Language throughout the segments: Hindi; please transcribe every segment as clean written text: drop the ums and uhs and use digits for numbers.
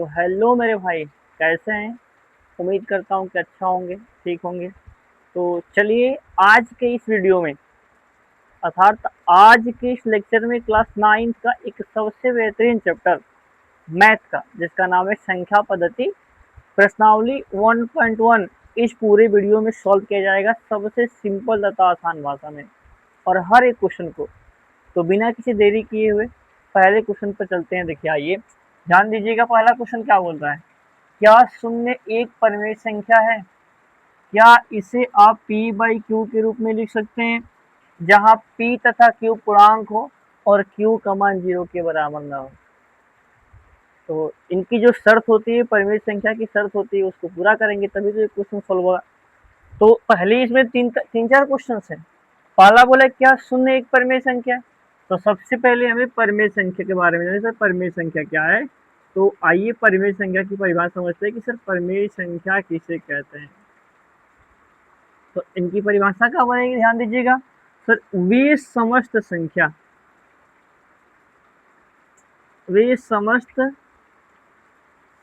तो हेलो मेरे भाई, कैसे हैं? उम्मीद करता हूँ कि अच्छा होंगे, ठीक होंगे। तो चलिए, आज के इस वीडियो में अर्थात आज के इस लेक्चर में क्लास 9 का एक सबसे बेहतरीन चैप्टर मैथ का, जिसका नाम है संख्या पद्धति प्रश्नावली 1.1, इस पूरे वीडियो में सॉल्व किया जाएगा सबसे सिंपल तथा आसान भाषा में, और हर एक क्वेश्चन को। तो बिना किसी देरी किए हुए पहले क्वेश्चन पर चलते हैं। देखिए, आइए ध्यान दीजिएगा। पहला क्वेश्चन क्या बोल रहा है? क्या शून्य एक परिमेय संख्या है? क्या इसे आप p बाई क्यू के रूप में लिख सकते हैं, जहां p तथा q पूर्णांक हो और q का मान 0 के बराबर ना हो? तो इनकी जो शर्त होती है, परिमेय संख्या की शर्त होती है, उसको पूरा करेंगे तभी तो ये क्वेश्चन सॉल्व होगा। तो पहले इसमें तीन चार क्वेश्चन है। पहला बोला क्या शून्य एक परिमेय संख्या है? तो सबसे पहले हमें परिमेय संख्या के बारे में जानिए। सर परिमेय संख्या क्या है? तो आइए परिमेय संख्या की परिभाषा समझते हैं कि सर परिमेय संख्या किसे कहते हैं। तो इनकी परिभाषा क्या बनेगी, ध्यान दीजिएगा। सर वे समस्त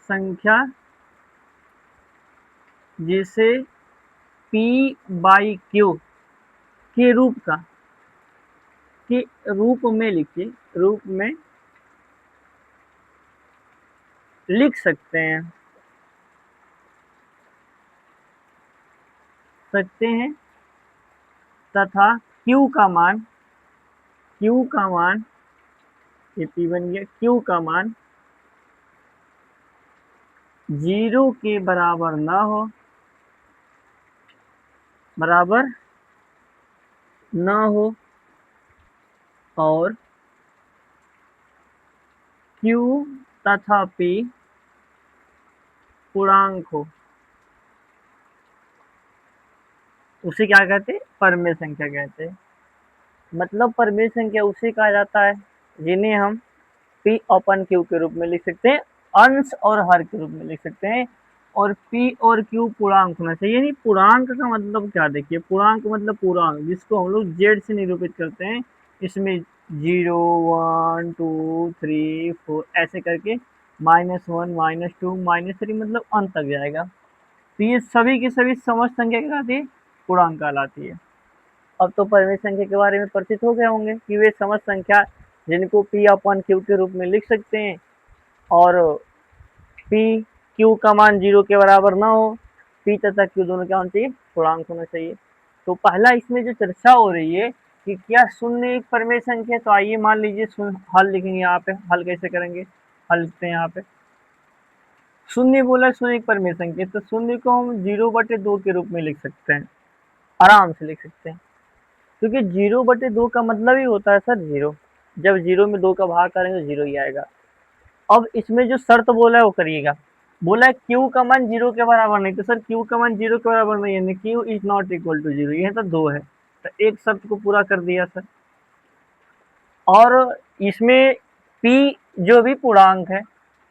संख्या जिसे p बाई क्यू के रूप में लिख सकते हैं तथा q का मान ये p बन गया, q का मान 0 के बराबर न हो और q तथा p पूर्णांक हो, उसे क्या कहते हैं? परिमेय संख्या कहते हैं। मतलब परिमेय संख्या उसे कहा जाता है जिन्हें हम p अपन q के रूप में लिख सकते हैं, अंश और हर के रूप में लिख सकते हैं। और p और q पूर्णांक होना चाहिए। नहीं, पूर्णांक का मतलब क्या? देखिए, पूर्णांक मतलब पूर्णांक जिसको हम लोग z से निरूपित करते हैं। इसमें 0 1 2 3 4 ऐसे करके -1 -2 -3 मतलब अंत तक जाएगा। तो ये सभी की सभी समस्त संख्या कहलाती है, पूर्णांक कहलाती है। अब तो परिमेय संख्या के बारे में परिचित हो गए होंगे कि वे समस्त संख्या जिनको p अपन q के रूप में लिख सकते हैं और p q का मान 0 के बराबर ना हो, p तथा q दोनों क्या होना चाहिए? पूर्णांक होना चाहिए। तो पहला इसमें जो चर्चा हो रही है कि क्या शून्य एक परिमेय संख्या है, तो आइए मान लीजिए हल लिखेंगे। यहाँ पे हल कैसे करेंगे? हल लिखते हैं। यहाँ पे शून्य बोला, शून्य एक परिमेय संख्या, तो शून्य को हम 0/2 के रूप में लिख सकते हैं, आराम से लिख सकते हैं। क्योंकि 0/2 का मतलब ही होता है सर 0। जब 0 में 2 का भाग करेंगे तो 0 ही आएगा। अब इसमें जो शर्त बोला है वो करिएगा। बोला है q का मान 0 के बराबर नहीं, तो सर q का मान 0 के बराबर नहीं है, q is not equal to 0, यह तो 2 है। तो एक शर्त को पूरा कर दिया सर। और इसमें p जो भी पूर्णांक है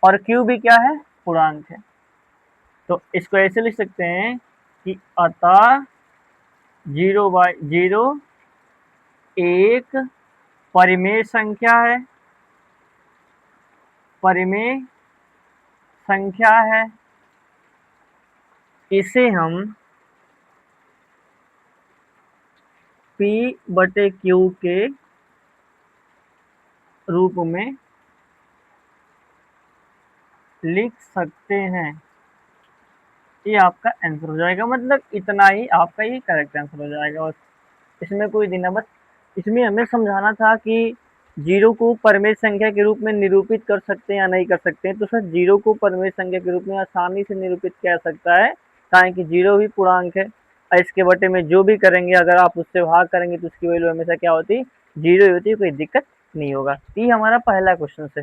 और q भी क्या है? पूर्णांक है। तो इसको ऐसे लिख सकते हैं कि अतः 0/0 एक परिमेय संख्या है। इसे हम p/q के रूप में लिख सकते हैं। ये आपका आंसर हो जाएगा। मतलब इतना ही आपका ये करेक्ट आंसर हो जाएगा। और इसमें कोई देना, बस इसमें हमें समझाना था कि 0 को परिमेय संख्या के रूप में निरूपित कर सकते हैं या नहीं कर सकते हैं। तो सर 0 को परिमेय संख्या के रूप में आसानी से निरूपित किया सकता है, कि 0 भी पूर्णांक है और इसके बटे में जो भी करेंगे, अगर आप उससे भाग करेंगे तो उसकी वैल्यू हमेशा क्या होती? 0 होती है, कोई दिक्कत नहीं होगा। ये हमारा पहला क्वेश्चन है,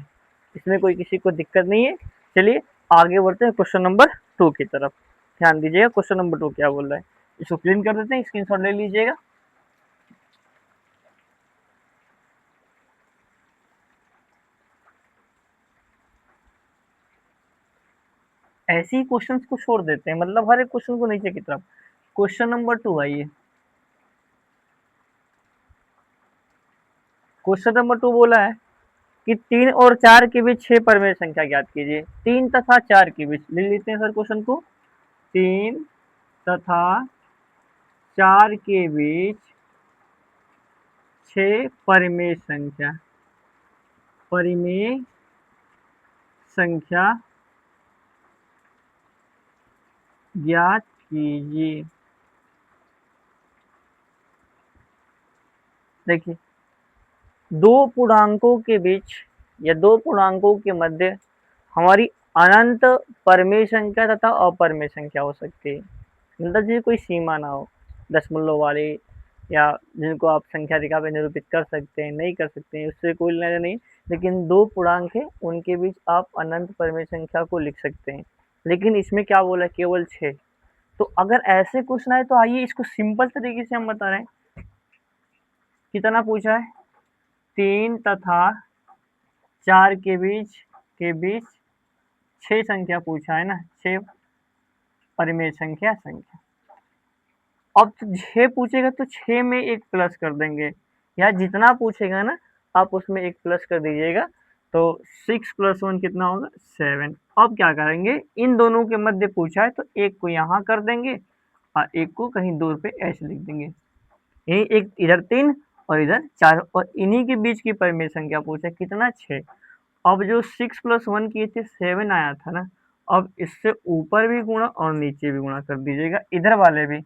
इसमें कोई किसी को दिक्कत नहीं है। चलिए आगे बढ़ते हैं क्वेश्चन नंबर 2 की तरफ। ध्यान दीजिएगा क्वेश्चन नंबर 2 क्या बोल रहा है। इसको प्रिंट कर देते हैं, स्क्रीनशॉट ले लीजिएगा। ऐसे ही क्वेश्चंस को छोड़ देते हैं, मतलब हर एक क्वेश्चन को नीचे की तरफ। क्वेश्चन नंबर 2 आइए। क्वेश्चन नंबर 2 बोला है कि 3 और 4 के बीच 6 परमेय संख्या ज्ञात कीजिए। 3 तथा 4 के बीच लिख लेते हैं सर क्वेश्चन को। 3 तथा 4 के बीच 6 परिमेय संख्या ज्ञात कीजिए। देखिए, दो पूर्णांकों के बीच या दो पूर्णांकों के मध्य हमारी अनंत परिमेय संख्या तथा अपरिमेय संख्या हो सकती है। मतलब जी कोई सीमा ना हो, दशमलव वाले या जिनको आप संख्या रेखा पे निरूपित कर सकते हैं, नहीं कर सकते हैं, उससे कोई लेना नहीं। लेकिन दो पूर्णांक है, उनके बीच आप अनंत परिमेय संख्या को लिख सकते हैं। लेकिन इसमें क्या बोला, केवल 6। तो अगर ऐसे क्वेश्चन आए तो आइए इसको सिंपल तरीके से हम बता रहे हैं। कितना पूछा है, 3 तथा 4 के बीच 6 संख्या पूछा है ना, 6 परिमेय संख्या। अब 6 पूछेगा तो 6 में एक प्लस कर देंगे, या जितना पूछेगा ना आप उसमें एक प्लस कर दीजिएगा। तो 6 + 1 कितना होगा, 7। अब क्या करेंगे, इन दोनों के मध्य पूछा है तो एक को यहाँ कर देंगे और एक को कहीं दूर पे ऐसे लिख देंगे। यही एक इधर 3 और इधर 4, और इन्हीं के बीच की परिमेय संख्या पूछा है कितना, 6। अब जो 6 + 1 किए थे 7 आया था ना, अब इससे ऊपर भी गुणा और नीचे भी गुणा कर दीजिएगा, इधर वाले भी,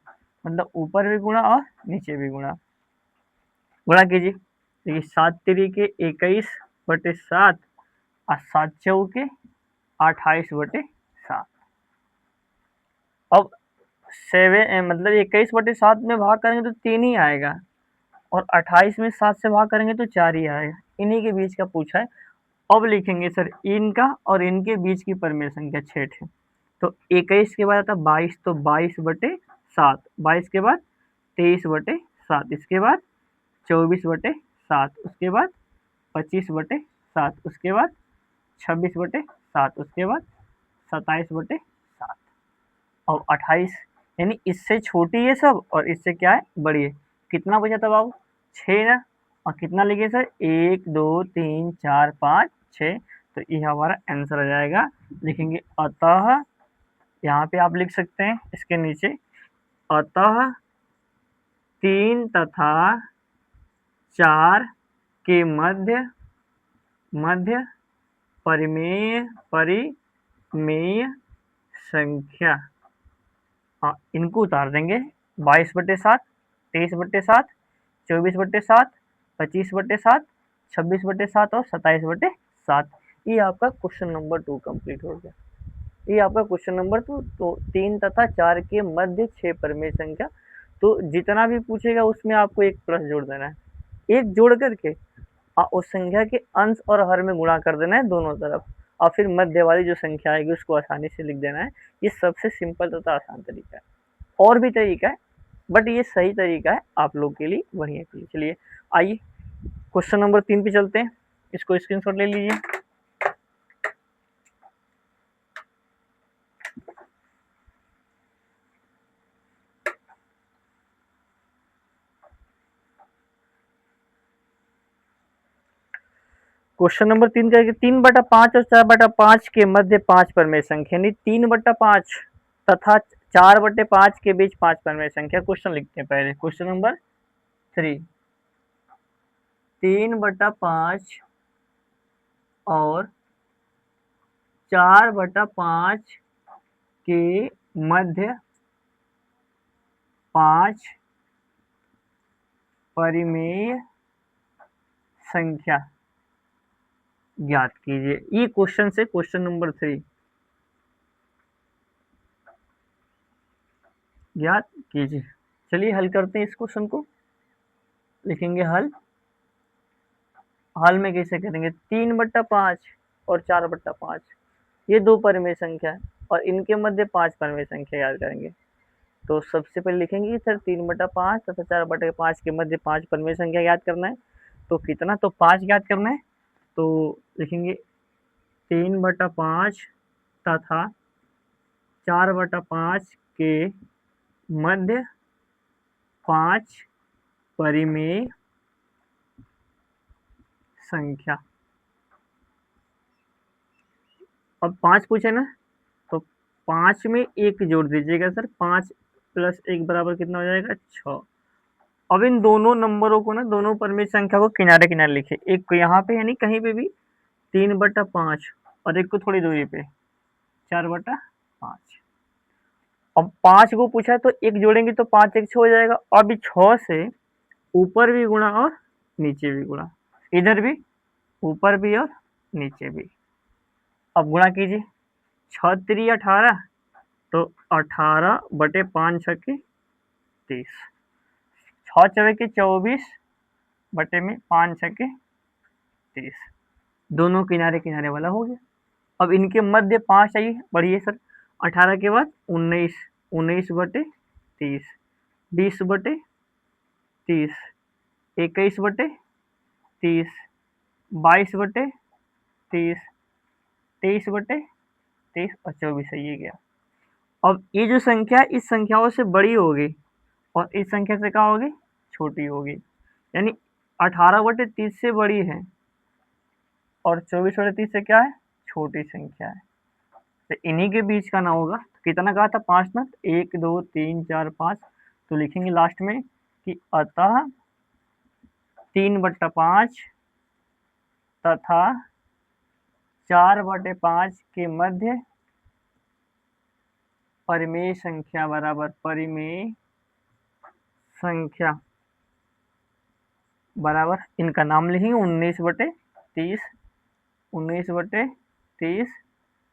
मतलब ऊपर भी गुणा और नीचे भी गुणा कीजिए। देखिए 7 तिरिके 21/7 और 7 चौके 28/7। अब 7 मतलब 21/7 में भाग करेंगे तो 3 ही आएगा, और 28 में 7 से भाग करेंगे तो 4 ही आएगा। इन्हीं के बीच का पूछा है। अब लिखेंगे सर इनका और इनके बीच की परिमेय संख्या 6 है। तो 21 के बाद आता 22, तो 22/7, 22 के बाद 23/7, इसके बाद 24/7, उसके बाद 25/7, उसके बाद 26/7, उसके बाद 27/7 और 28। यानी इससे छोटी है सब और इससे क्या है, बड़ी है। कितना बचा था बाबू, 6 ना, और कितना लिखे सर, 1 2 3 4 5 6। तो ये हमारा आंसर आ जाएगा। लिखेंगे अतः, यहाँ पे आप लिख सकते हैं इसके नीचे, अतः 3 तथा 4 के मध्य परिमेय संख्या, हाँ इनको उतार देंगे, 22/7, 23/7, 24/7, 25/7, 26/7 और 27/7। ये आपका क्वेश्चन नंबर 2 कंप्लीट हो गया। ये आपका क्वेश्चन नंबर 2। तो 3 तथा 4 के मध्य 6 परिमेय संख्या। तो जितना भी पूछेगा उसमें आपको एक प्लस जोड़ देना है, एक जोड़ करके उस संख्या के अंश और हर में गुणा कर देना है दोनों तरफ, और फिर मध्य वाली जो संख्या आएगी उसको आसानी से लिख देना है। ये सबसे सिंपल तथा आसान तरीका है। और भी तरीका है, बट ये सही तरीका है आप लोग के लिए, बढ़िया के लिए। चलिए आइए क्वेश्चन नंबर 3 पे चलते हैं, इसको स्क्रीनशॉट ले लीजिए। क्वेश्चन नंबर 3 क्या है, 3/5 और 4/5 के मध्य 5 परिमेय संख्या, यानी 3/5 तथा 4/5 के बीच 5 परिमेय संख्या। क्वेश्चन लिखते हैं पहले, क्वेश्चन नंबर 3, 3/5 और 4/5 के मध्य 5 परिमेय संख्या ज्ञात कीजिए। ये क्वेश्चन से क्वेश्चन नंबर 3 ज्ञात कीजिए। चलिए हल करते हैं इस क्वेश्चन को। लिखेंगे हल में कैसे करेंगे, 3/5 और 4/5 ये दो परिमेय संख्या है और इनके मध्य 5 परिमेय संख्या याद करेंगे। तो सबसे पहले लिखेंगे सर 3/5 तथा 4/5 के मध्य 5 परिमेय संख्या याद करना है। तो कितना, तो 5 याद करना है। तो लिखेंगे 3/5 तथा 4/5 के मध्य 5 परिमेय संख्या। अब 5 पूछे ना, तो 5 में 1 जोड़ दीजिएगा सर, 5 प्लस 1 बराबर कितना हो जाएगा 6। अब इन दोनों नंबरों को ना, दोनों परमेय संख्या को किनारे किनारे लिखे, एक को यहाँ पे यानी कहीं पे भी 3/5 और एक को थोड़ी दूरी पे 4/5। अब 5 को पूछा है तो एक जोड़ेंगे तो 5 एक 6 हो जाएगा। अब 6 से ऊपर भी गुणा और नीचे भी गुणा, इधर भी ऊपर भी और नीचे भी। अब गुणा कीजिए, 6 3 18, तो 18/5 छक्के 30, 6 चौके 24 बटे में 5 छक्के 30, दोनों किनारे किनारे वाला हो गया। अब इनके मध्य 5 चाहिए, बढ़िए सर, 18 के बाद 19, 19/30, 20/30, 21/30, 22/30, 23/30 और 24 है, ये गया। अब ये जो संख्या इस संख्याओं से बड़ी होगी और इस संख्या से क्या होगी, छोटी होगी, यानी 18/30 से बड़ी है और 24/30 से क्या है, छोटी संख्या है। तो इन्हीं के बीच का ना होगा, तो कितना कहा था, 5 ना, 1 2 3 4 5, तो लिखेंगे लास्ट में कि अतः 3/5 तथा 4/5 के मध्य परिमेय संख्या बराबर, परिमेय संख्या बराबर, इनका नाम लिखेंगे 19/30, 19/30,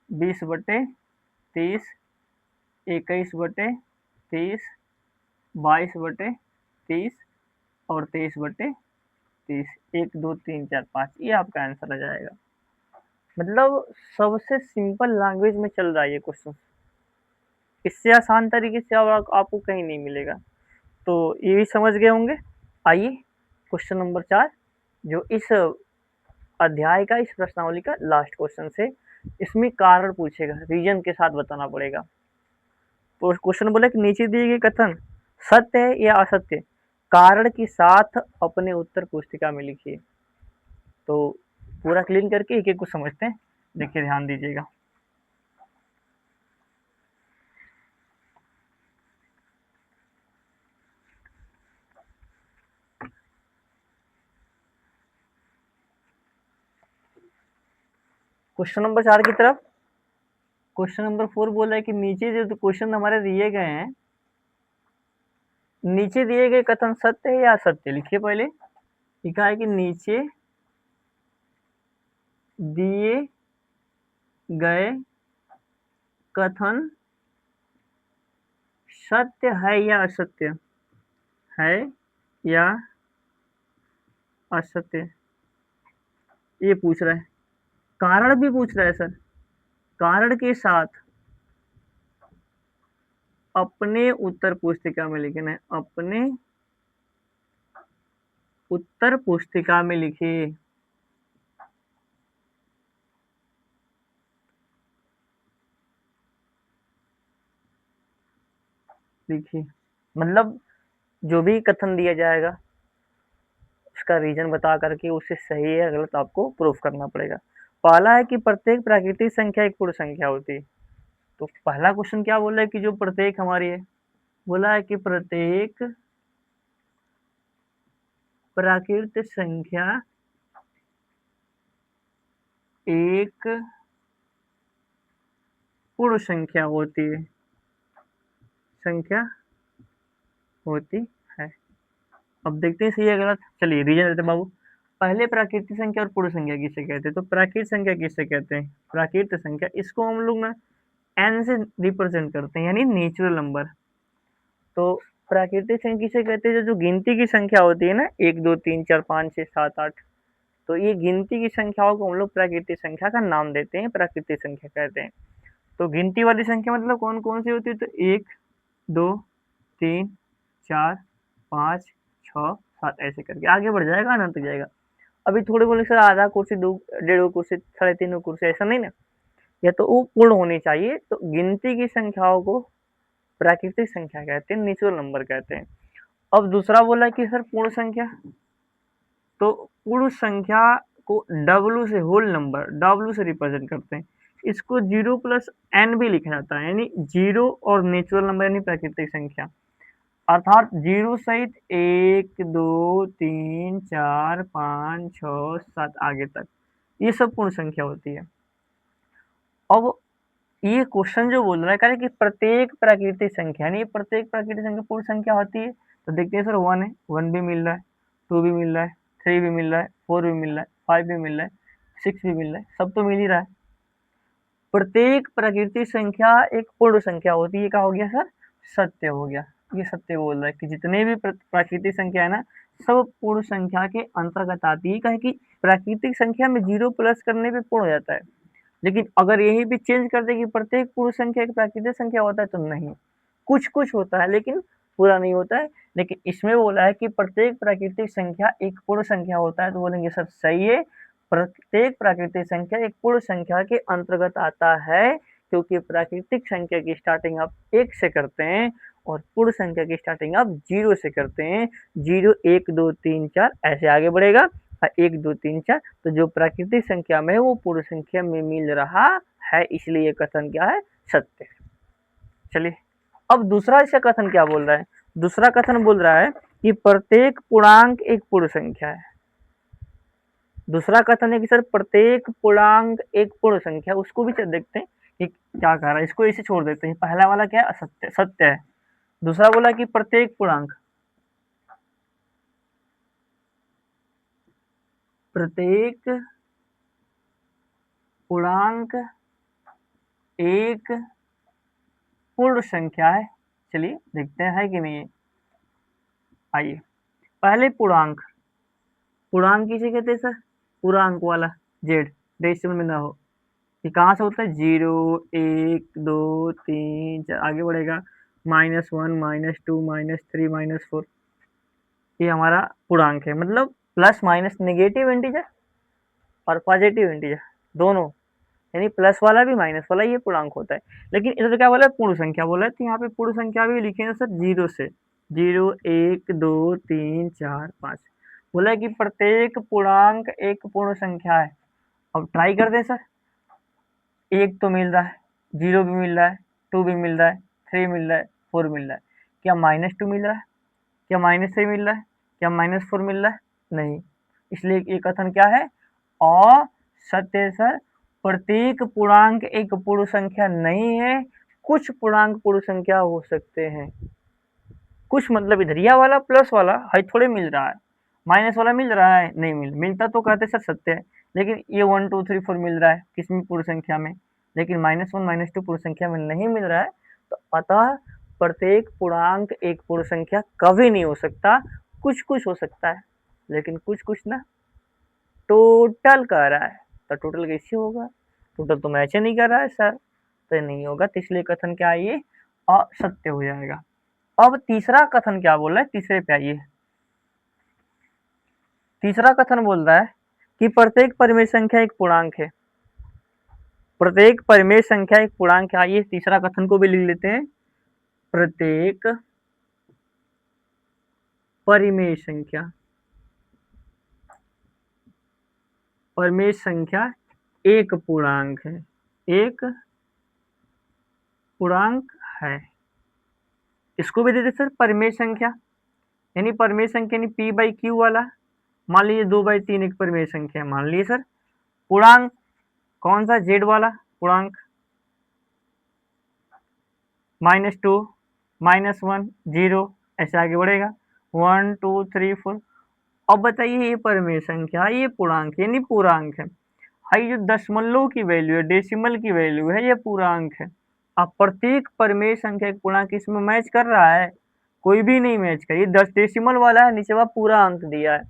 20/30, 21/30, 22/30 और 23/30, 1 2 3 4 5, ये आपका आंसर आ जाएगा। मतलब सबसे सिंपल लैंग्वेज में चल रहा है ये क्वेश्चन, इससे आसान तरीके से आपको कहीं नहीं मिलेगा। तो ये भी समझ गए होंगे। आइए क्वेश्चन नंबर 4, जो इस अध्याय का, इस प्रश्नावली का लास्ट क्वेश्चन से, इसमें कारण पूछेगा, रीजन के साथ बताना पड़ेगा। तो क्वेश्चन बोला कि नीचे दिए गए कथन सत्य है या असत्य, कारण के साथ अपने उत्तर पुस्तिका में लिखिए। तो पूरा क्लीन करके एक एक को समझते हैं, देखिए ध्यान दीजिएगा। क्वेश्चन नंबर 4 की तरफ, क्वेश्चन नंबर 4 बोला है कि नीचे जो क्वेश्चन हमारे दिए गए हैं, नीचे दिए गए कथन सत्य है या असत्य, लिखिए पहले। लिखा है कि नीचे दिए गए कथन सत्य है या असत्य, है या असत्य, ये पूछ रहा है। कारण भी पूछ रहा है सर, कारण के साथ अपने उत्तर पुस्तिका में लिखना है, अपने उत्तर पुस्तिका में लिखिए। लिखिए मतलब जो भी कथन दिया जाएगा उसका रीजन बता करके उसे सही या गलत आपको प्रूफ करना पड़ेगा। पहला है कि प्रत्येक प्राकृतिक संख्या एक पूर्ण संख्या होती है। तो पहला क्वेश्चन क्या बोला है कि जो प्रत्येक हमारी है, बोला है कि प्रत्येक प्राकृतिक संख्या एक पूर्ण संख्या होती है, संख्या होती है। अब देखते हैं सही है गलत, चलिए रीजन देते बाबू। पहले प्राकृतिक संख्या और पूर्ण संख्या किसे कहते हैं, तो प्राकृतिक संख्या किसे कहते हैं, प्राकृतिक संख्या, इसको हम लोग ना एन से रिप्रेजेंट करते हैं, यानी नेचुरल नंबर। तो प्राकृतिक संख्या किसे कहते हैं, जो गिनती की संख्या होती है ना, 1 2 3 4 5 6 7 8, तो ये गिनती की संख्याओं को हम लोग प्राकृतिक संख्या का नाम देते हैं, प्राकृतिक संख्या कहते हैं। तो गिनती वाली संख्या मतलब कौन कौन सी होती है, तो 1 2 3 4 5 6 7, ऐसे करके आगे बढ़ जाएगा, अनंत जाएगा। अभी थोड़े बोले सर आधा कुर्सी, 2 1.5 कुर्सी, 3.5 कुर्सी, ऐसा नहीं ना, या तो वो पूर्ण होनी चाहिए। तो गिनती की संख्याओं को प्राकृतिक संख्या कहते हैं, नेचुरल नंबर कहते हैं। अब दूसरा बोला कि सर पूर्ण संख्या, तो पूर्ण संख्या को W से, होल नंबर W से रिप्रेजेंट करते हैं। इसको 0 प्लस n भी लिखा जाता है, यानी 0 और नेचुरल नंबर यानी प्राकृतिक संख्या, अर्थात 0 सहित 1 2 3 4 5 6 7 आगे तक ये सब पूर्ण संख्या होती है। अब ये क्वेश्चन जो बोल रहा है, कह रहा है कि प्रत्येक प्राकृतिक संख्या, यानी प्रत्येक प्राकृतिक संख्या पूर्ण संख्या होती है। तो देखते हैं सर, 1 है, 1 भी मिल रहा है, 2 भी मिल रहा है, 3 भी मिल रहा है, 4 भी मिल रहा है, 5 भी मिल रहा है, 6 भी मिल रहा है, सब तो मिल ही रहा है। प्रत्येक प्राकृतिक संख्या एक पूर्ण संख्या होती है, ये क्या हो गया सर, सत्य हो गया। ये सत्य बोल रहा है कि जितने भी प्राकृतिक संख्या है ना, सब पूर्ण संख्या के अंतर्गत आती है। कहे कि प्राकृतिक संख्या में 0 प्लस करने पे पूर्ण हो जाता है, लेकिन अगर यही भी चेंज कर दे कि प्रत्येक पूर्ण संख्या एक प्राकृतिक संख्या होता है, तो नहीं, कुछ कुछ होता है लेकिन पूरा नहीं होता है। लेकिन इसमें बोला है कि प्रत्येक प्राकृतिक संख्या एक पूर्ण संख्या होता है, तो बोलेंगे सर सही है, प्रत्येक प्राकृतिक संख्या एक पूर्ण संख्या के अंतर्गत आता है, क्योंकि प्राकृतिक संख्या की स्टार्टिंग आप 1 से करते हैं और पूर्ण संख्या की स्टार्टिंग आप 0 से करते हैं। 0 1 2 3 4 ऐसे आगे बढ़ेगा, 1 2 3 4, तो जो प्राकृतिक संख्या में है वो पूर्ण संख्या में मिल रहा है, इसलिए कथन क्या है, सत्य। चलिए, अब दूसरा इसका कथन क्या बोल रहा है। दूसरा कथन बोल रहा है कि प्रत्येक पूर्णांक एक पूर्ण संख्या है। दूसरा कथन है कि सर प्रत्येक पूर्णांक एक पूर्ण संख्या, उसको भी देखते हैं कि क्या कह रहा है। इसको ऐसे छोड़ देते हैं, पहला वाला क्या है, असत्य, सत्य है। दूसरा बोला कि प्रत्येक पूर्णांक, प्रत्येक पूर्णांक एक पूर्ण संख्या है। चलिए देखते हैं है कि नहीं है। आइए, पहले पूर्णांक, पूर्णांक किसे कहते हैं सर, पूर्णांक वाला जेड डेसिमल में ना हो, ये कहाँ से होता है, 0 1 2 3 4 आगे बढ़ेगा, -1 -2 -3 -4, ये हमारा पूर्णांक है। मतलब प्लस माइनस नेगेटिव इंटीजर और पॉजिटिव इंटीजर दोनों, यानी प्लस वाला भी माइनस वाला, ये पूर्णांक होता है। लेकिन इधर क्या बोला है, पूर्ण संख्या बोला है, तो यहाँ पे पूर्ण संख्या भी लिखेंगे सर 0 से, 0 1 2 3 4 5, बोला है कि प्रत्येक पूर्णांक एक पूर्ण संख्या है। अब ट्राई कर दें सर, 1 तो मिल रहा है, 0 भी मिल रहा है, 2 भी मिल रहा है, 3 मिल रहा है, 4 मिल रहा है, क्या -2 मिल रहा है, क्या -3 मिल रहा है, क्या -4 मिल रहा है, नहीं। इसलिए ये कथन क्या है, असत्य सर, प्रत्येक पूर्णांक एक पूर्ण संख्या नहीं है, कुछ पूर्णांक पूर्ण संख्या हो सकते हैं। कुछ मतलब इधर यह वाला प्लस वाला है थोड़े मिल रहा है, माइनस वाला मिल रहा है, नहीं मिलता तो कहते सर सत्य है। लेकिन ये 1 2 3 4 मिल रहा है किसमें, पूर्ण संख्या में, लेकिन -1 -2 पूर्ण संख्या में नहीं मिल रहा है, तो अतः प्रत्येक पूर्णांक एक पूर्ण संख्या कभी नहीं हो सकता, कुछ कुछ हो सकता है, लेकिन कुछ कुछ ना टोटल कह रहा है, तो टोटल कैसे होगा, टोटल तो मैच नहीं कर रहा है सर, तो नहीं होगा, तो इसलिए कथन क्या है, ये असत्य हो जाएगा। अब तीसरा कथन क्या बोल रहा है, तीसरे पे आइए। तीसरा कथन बोल रहा है कि प्रत्येक परिमेय संख्या एक पूर्णांक है, प्रत्येक परिमेय संख्या एक पूर्णांक है। आइए तीसरा कथन को भी लिख लेते हैं, प्रत्येक परिमेय संख्या, परिमेय संख्या एक पूर्णांक है, एक पूर्णांक है। इसको भी दे दे सर परिमेय संख्या, यानी परिमेय संख्या यानी p/q वाला, मान लीजिए 2/3 एक परिमेय संख्या है, मान लीजिए सर। पूर्णांक कौन सा, जेड वाला पूर्णांक, -2 -1 0 ऐसे आगे बढ़ेगा, 1 2 3 4। अब बताइए ये परिमेय संख्या, ये पूर्णांक यानी पूर्णांक है, हाई जो दशमलव की वैल्यू है, डेसिमल की वैल्यू है, ये पूर्णांक है। अब प्रत्येक परिमेय संख्या एक पूर्णांक इसमें मैच कर रहा है, कोई भी नहीं मैच कर, ये 10 डेसिमल वाला है, नीचे पूरा अंक दिया है,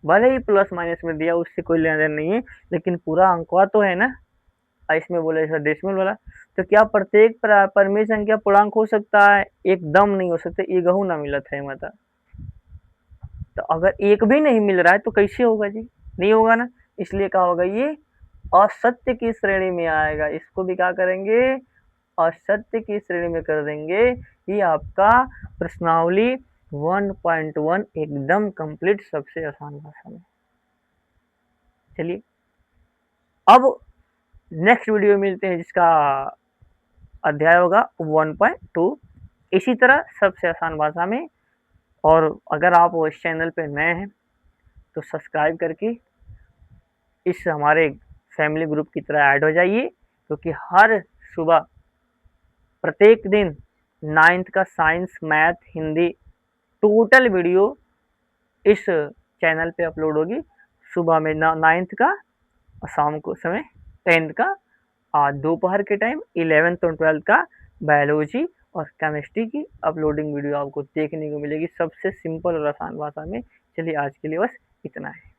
भले ही प्लस माइनस में दिया, उससे कोई लेना देना नहीं है, लेकिन पूरा अंकवा तो है ना। इसमें बोले सर डेसिमल वाला, तो क्या प्रत्येक परिमेय संख्या पूर्णांक हो सकता है, एकदम नहीं हो सकता, ये गहू ना मिलत है माता। तो अगर एक भी नहीं मिल रहा है तो कैसे होगा जी, नहीं होगा ना, इसलिए क्या होगा, ये असत्य की श्रेणी में आएगा। इसको भी क्या करेंगे, असत्य की श्रेणी में कर देंगे। ये आपका प्रश्नावली 1.1 एकदम कंप्लीट, सबसे आसान भाषा में। चलिए, अब नेक्स्ट वीडियो मिलते हैं जिसका अध्याय होगा 1.2 इसी तरह सबसे आसान भाषा में। और अगर आप वो इस चैनल पे नए हैं तो सब्सक्राइब करके इस हमारे फैमिली ग्रुप की तरह ऐड हो जाइए, क्योंकि हर सुबह प्रत्येक दिन 9th का science math Hindi total video इस चैनल पे अपलोड होगी। सुबह में 9th का और शाम को समय 10th का, दोपहर के टाइम 11th और 12th का बायोलॉजी और केमिस्ट्री की अपलोडिंग वीडियो आपको देखने को मिलेगी सबसे सिंपल और आसान भाषा में। चलिए आज के लिए बस इतना है।